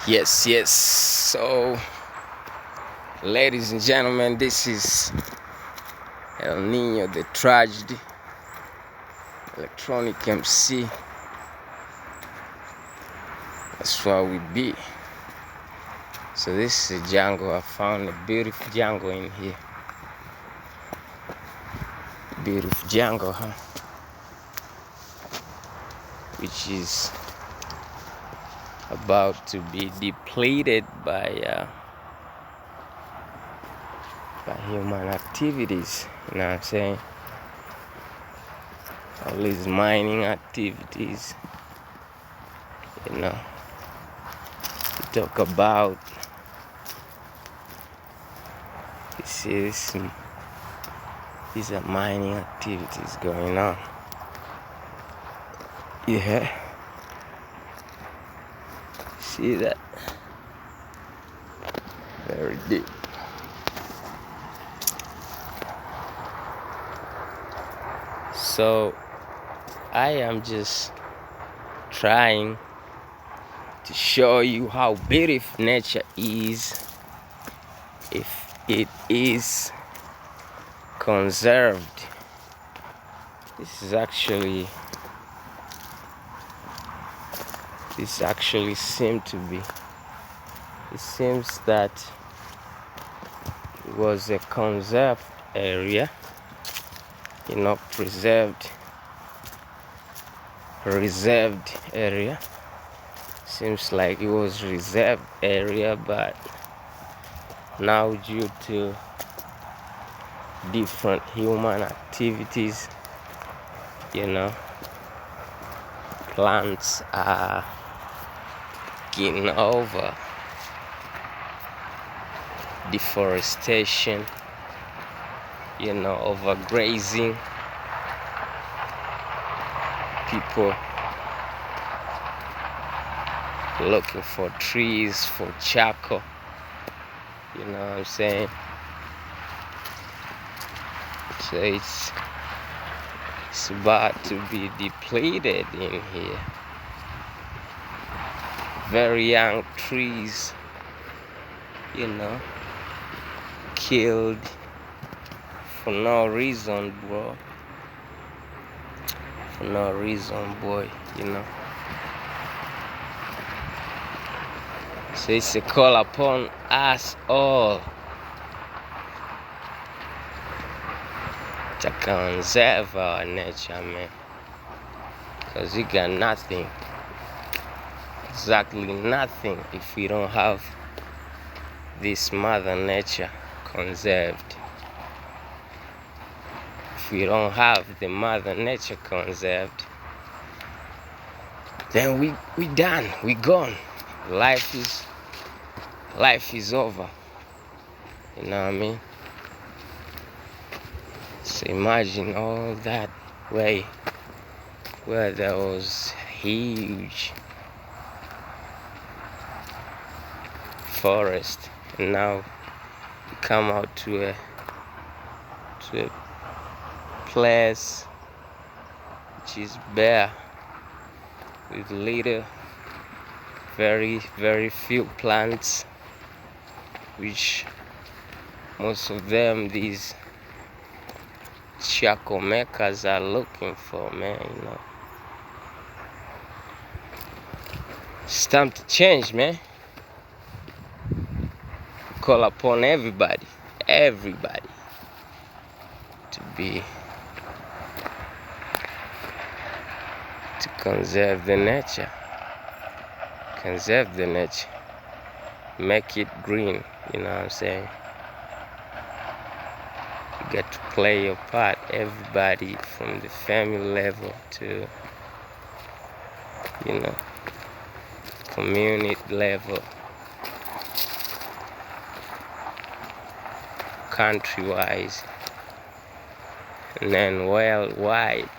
Yes. So, ladies and gentlemen, this is El Nino, the tragedy, electronic MC. That's why we be. So this is a jungle. I found a beautiful jungle in here. Beautiful jungle, huh? Which is about to be depleted by human activities. You know what I'm saying? All these mining activities. You know, we talk about these are mining activities going on. Yeah. See that? Very deep. So I am just trying to show you how beautiful nature is if it is conserved. This actually seems that it was a conserved area, reserved area. Seems like it was reserved area, but now due to different human activities, plants are getting over, deforestation, overgrazing, people looking for trees for charcoal, you know what I'm saying? So it's about to be depleted in here. Very young trees, killed for no reason, bro. For no reason, boy, So it's a call upon us all to conserve our nature, man. Because we got nothing, exactly nothing, if we don't have this mother nature conserved. If we don't have the mother nature conserved, then we done, we gone. Life is over. You know what I mean? So imagine all that way where there was huge forest, and now you come out to a place which is bare with little, very few plants, which most of them these charcoal makers are looking for, man. It's time to change, man. Call upon everybody to conserve the nature, make it green. You know what I'm saying? You got to play your part, everybody, from the family level to community level, country-wise, and then worldwide.